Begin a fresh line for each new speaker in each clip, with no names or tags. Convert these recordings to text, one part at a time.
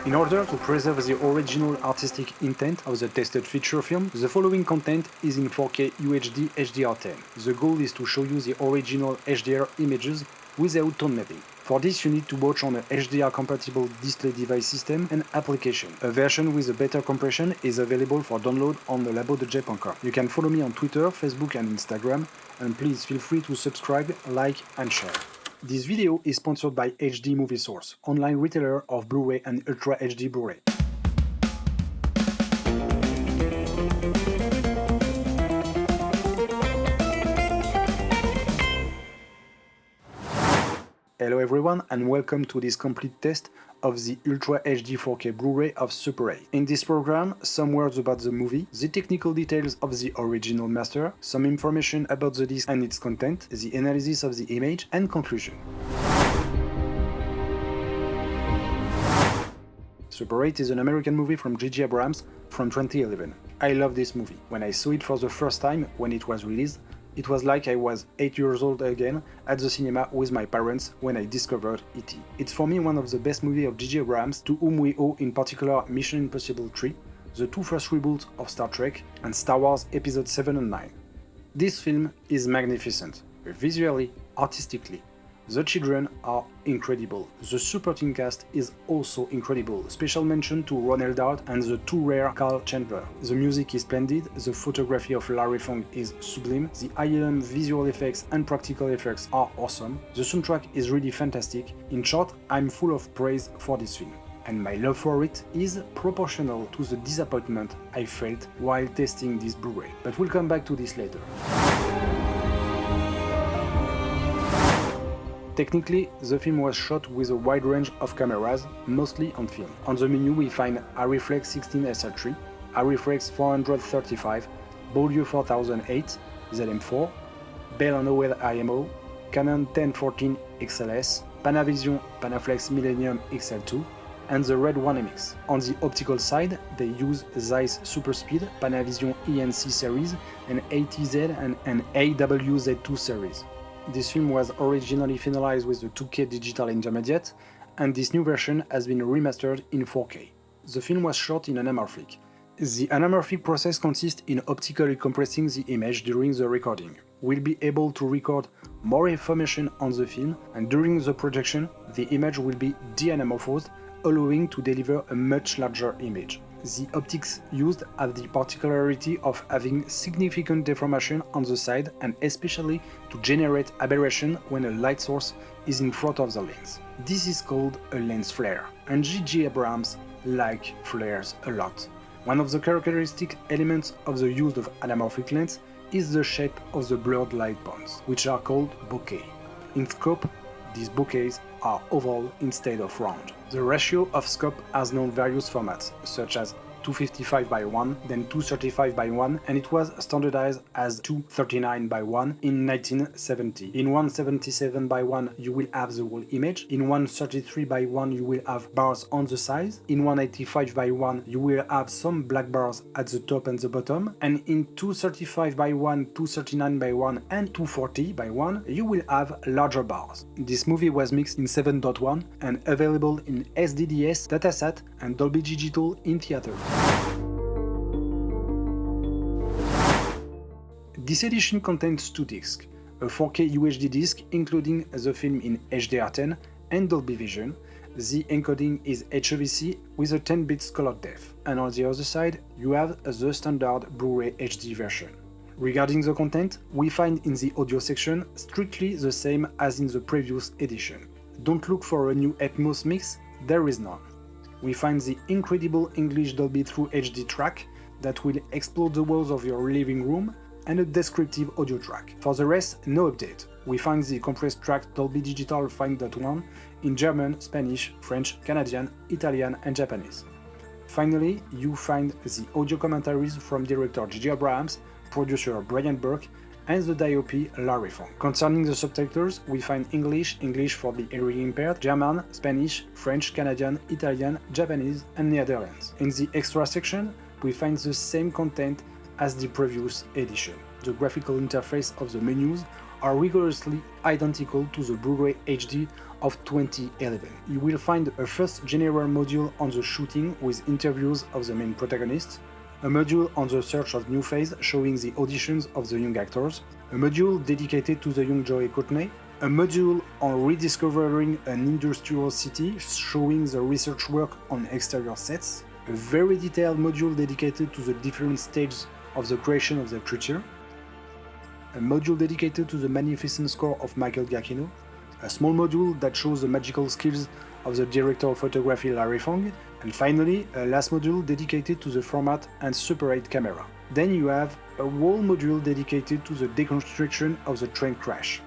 In order to preserve the original artistic intent of the tested feature film, the following content is in 4K UHD HDR10. The goal is to show you the original HDR images without tone mapping. For this, you need to watch on a HDR-compatible display device system and application. A version with a better compression is available for download on the labodj.com. You can follow me on Twitter, Facebook and Instagram, and please feel free to subscribe, like and share. This video is sponsored by HDmoviesource, online retailer of Blu-ray and Ultra HD Blu-ray. Hello everyone and welcome to this complete test of the Ultra HD 4K Blu-ray of Super 8. In this program, some words about the movie, the technical details of the original master, some information about the disc and its content, the analysis of the image, and conclusion. Super 8 is an American movie from JJ Abrams from 2011. I love this movie. When I saw it for the first time when it was released, it was like I was 8 years old again at the cinema with my parents when I discovered E.T. It's for me one of the best movies of JJ Abrams, to whom we owe in particular Mission Impossible 3, the two first reboots of Star Trek, and Star Wars Episode 7 and 9. This film is magnificent, visually, artistically. The children are incredible. The supporting cast is also incredible. Special mention to Ron Eldard and the too rare Carl Chandler. The music is splendid, the photography of Larry Fong is sublime, the high-end visual effects and practical effects are awesome, the soundtrack is really fantastic. In short, I'm full of praise for this film. And my love for it is proportional to the disappointment I felt while testing this Blu-ray. But we'll come back to this later. Technically, the film was shot with a wide range of cameras, mostly on film. On the menu we find Arriflex 16SL3, Arriflex 435, Beaulieu 4008, ZM4, Bell & Howell IMO, Canon 1014 XLS, Panavision Panaflex Millennium XL2, and the Red 1MX. On the optical side, they use Zeiss Superspeed, Panavision ENC series, and ATZ and an AWZ2 series. This film was originally finalized with the 2K digital intermediate, and this new version has been remastered in 4K. The film was shot in anamorphic. The anamorphic process consists in optically compressing the image during the recording. We'll be able to record more information on the film, and during the projection, the image will be de-anamorphosed, allowing to deliver a much larger image. The optics used have the particularity of having significant deformation on the side and especially to generate aberration when a light source is in front of the lens. This is called a lens flare, and JJ Abrams likes flares a lot. One of the characteristic elements of the use of anamorphic lens is the shape of the blurred light bands, which are called bokeh. In scope, these bokehs are oval instead of round. The ratio of scope has known various formats, such as 255:1, then 235:1, and it was standardized as 239:1 in 1970. In 177:1 you will have the whole image, in 133:1 you will have bars on the sides, in 185:1 you will have some black bars at the top and the bottom, and in 235:1, 239:1 and 240:1 you will have larger bars. This movie was mixed in 7.1 and available in SDDS, datasat and Dolby Digital in theater. This edition contains two discs, a 4K UHD disc including the film in HDR10 and Dolby Vision. The encoding is HEVC with a 10 bits color depth, and on the other side you have the standard Blu-ray HD version. Regarding the content, we find in the audio section strictly the same as in the previous edition. Don't look for a new Atmos mix, there is none. We find the incredible English Dolby Through HD track that will explode the walls of your living room, and a descriptive audio track. For the rest, no update. We find the compressed track Dolby Digital 5.1 in German, Spanish, French, Canadian, Italian and Japanese. Finally, you find the audio commentaries from director JJ Abrams, producer Brian Burke, and the DOP Larry Fong. Concerning the subtitles, we find English for the hearing impaired, German, Spanish, French, Canadian, Italian, Japanese, and Netherlands. In the extra section, we find the same content as the previous edition. The graphical interface of the menus are rigorously identical to the Blu-ray HD of 2011. You will find a first general module on the shooting with interviews of the main protagonists, a module on the search of new phase showing the auditions of the young actors, a module dedicated to the young Joey Courtney, a module on rediscovering an industrial city showing the research work on exterior sets, a very detailed module dedicated to the different stages of the creation of the creature, a module dedicated to the magnificent score of Michael Giacchino, a small module that shows the magical skills of the director of photography Larry Fong, and finally a last module dedicated to the format and Super 8 camera. Then you have a whole module dedicated to the deconstruction of the train crash.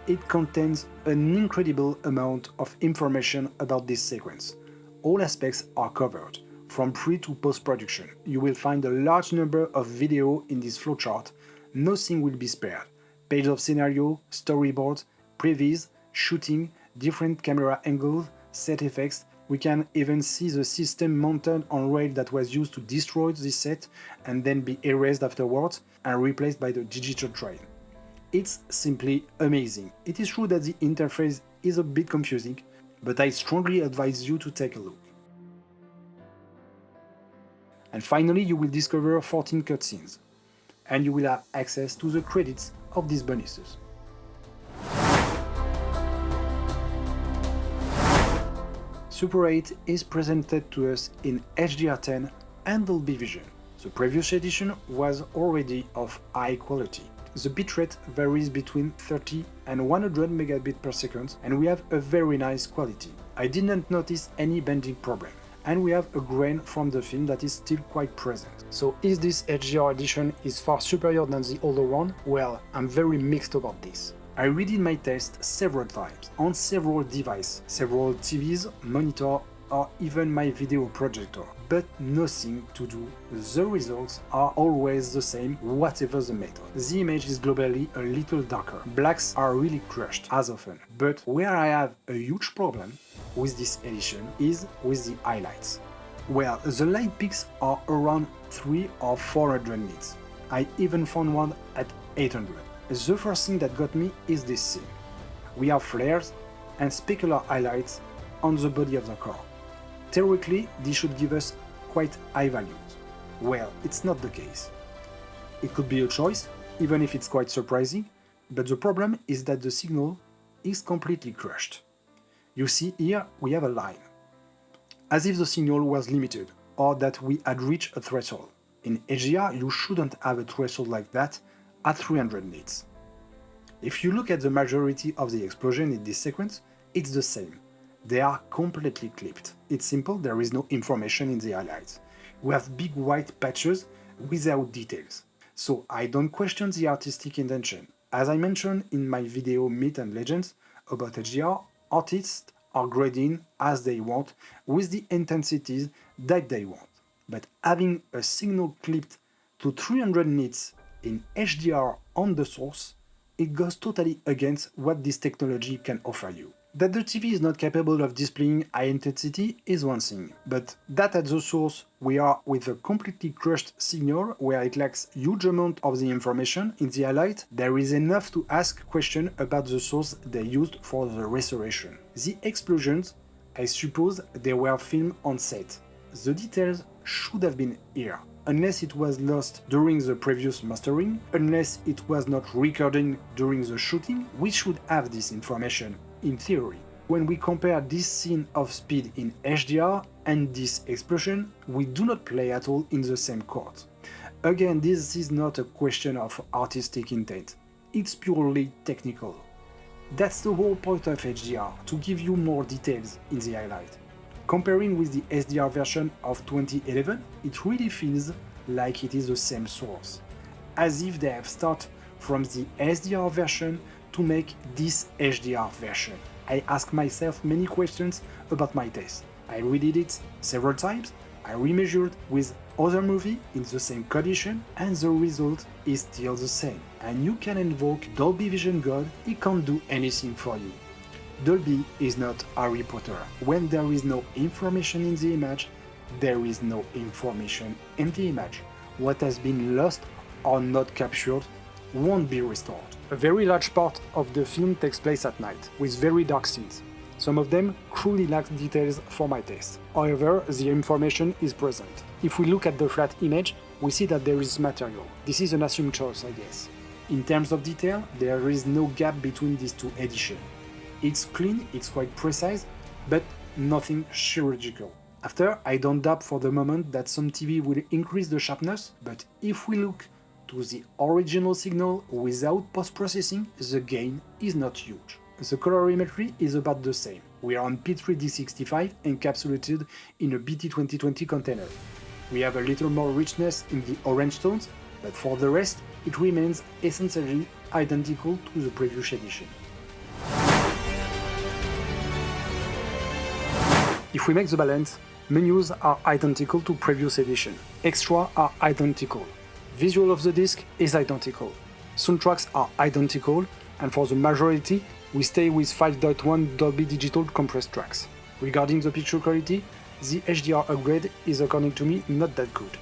It contains an incredible amount of information about this sequence. All aspects are covered, from pre to post-production. You will find a large number of video in this flowchart. Nothing will be spared. Page of scenario, storyboards, previews, shooting, different camera angles, set effects. We can even see the system mounted on rail that was used to destroy the set and then be erased afterwards and replaced by the digital train. It's simply amazing. It is true that the interface is a bit confusing, but I strongly advise you to take a look. And finally, you will discover 14 cutscenes, and you will have access to the credits of these bonuses. Super 8 is presented to us in HDR10 and Dolby Vision. The previous edition was already of high quality. The bitrate varies between 30 and 100 megabits per second, and we have a very nice quality. I didn't notice any bending problem, and we have a grain from the film that is still quite present. So is this HDR edition is far superior than the older one? Well, I'm very mixed about this. I redid my test several times, on several devices, several TVs, monitor, or even my video projector, but nothing to do. The results are always the same, whatever the method. The image is globally a little darker. Blacks are really crushed as often, but where I have a huge problem with this edition is with the highlights. Well, the light peaks are around 300 or 400 nits. I even found one at 800. The first thing that got me is this scene. We have flares and specular highlights on the body of the car. Theoretically, this should give us quite high values. Well, it's not the case. It could be a choice, even if it's quite surprising, but the problem is that the signal is completely crushed. You see here we have a line, as if the signal was limited, or that we had reached a threshold. In HDR, you shouldn't have a threshold like that at 300 nits. If you look at the majority of the explosion in this sequence, it's the same. They are completely clipped. It's simple, there is no information in the highlights. We have big white patches without details. So I don't question the artistic intention. As I mentioned in my video Myth and Legends about HDR, artists are grading as they want with the intensities that they want. But having a signal clipped to 300 nits in HDR on the source, it goes totally against what this technology can offer you. That the TV is not capable of displaying high intensity is one thing, but that at the source we are with a completely crushed signal where it lacks huge amount of the information in the highlight, there is enough to ask question about the source they used for the restoration. The explosions, I suppose they were filmed on set. The details should have been here, unless it was lost during the previous mastering, unless it was not recorded during the shooting, we should have this information. In theory, when we compare this scene of speed in HDR and this explosion, we do not play at all in the same court. Again, this is not a question of artistic intent, it's purely technical. That's the whole point of HDR, to give you more details in the highlight. Comparing with the SDR version of 2011, it really feels like it is the same source, as if they have started from the SDR version to make this HDR version. I ask myself many questions about my test. I redid it several times, I remeasured with other movies in the same condition, and the result is still the same. And you can invoke Dolby Vision God, he can't do anything for you. Dolby is not Harry Potter. When there is no information in the image, there is no information in the image. What has been lost or not captured won't be restored. A very large part of the film takes place at night, with very dark scenes. Some of them cruelly lack details for my taste. However, the information is present. If we look at the flat image, we see that there is material. This is an assumed choice, I guess. In terms of detail, there is no gap between these two editions. It's clean, it's quite precise, but nothing chirurgical. After, I don't doubt for the moment that some TV will increase the sharpness, but if we look to the original signal without post-processing, the gain is not huge. The colorimetry is about the same. We are on P3D65 encapsulated in a BT2020 container. We have a little more richness in the orange tones, but for the rest, it remains essentially identical to the previous edition. If we make the balance, menus are identical to previous edition. Extra are identical. Visual of the disc is identical. Soundtracks are identical, and for the majority, we stay with 5.1 Dolby Digital compressed tracks. Regarding the picture quality, the HDR upgrade is, according to me, not that good.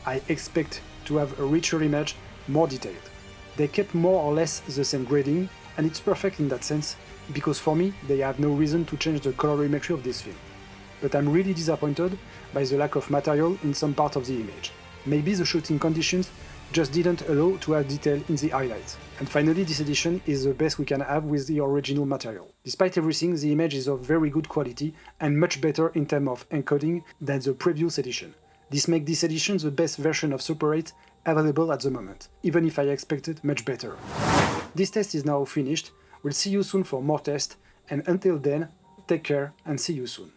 I expect to have a richer image, more detailed. They kept more or less the same grading, and it's perfect in that sense, because for me, they have no reason to change the colorimetry of this film. But I'm really disappointed by the lack of material in some part of the image. Maybe the shooting conditions just didn't allow to add detail in the highlights. And finally, this edition is the best we can have with the original material. Despite everything, the image is of very good quality and much better in terms of encoding than the previous edition. This makes this edition the best version of Super 8 available at the moment, even if I expected much better. This test is now finished. We'll see you soon for more tests, and until then, take care and see you soon.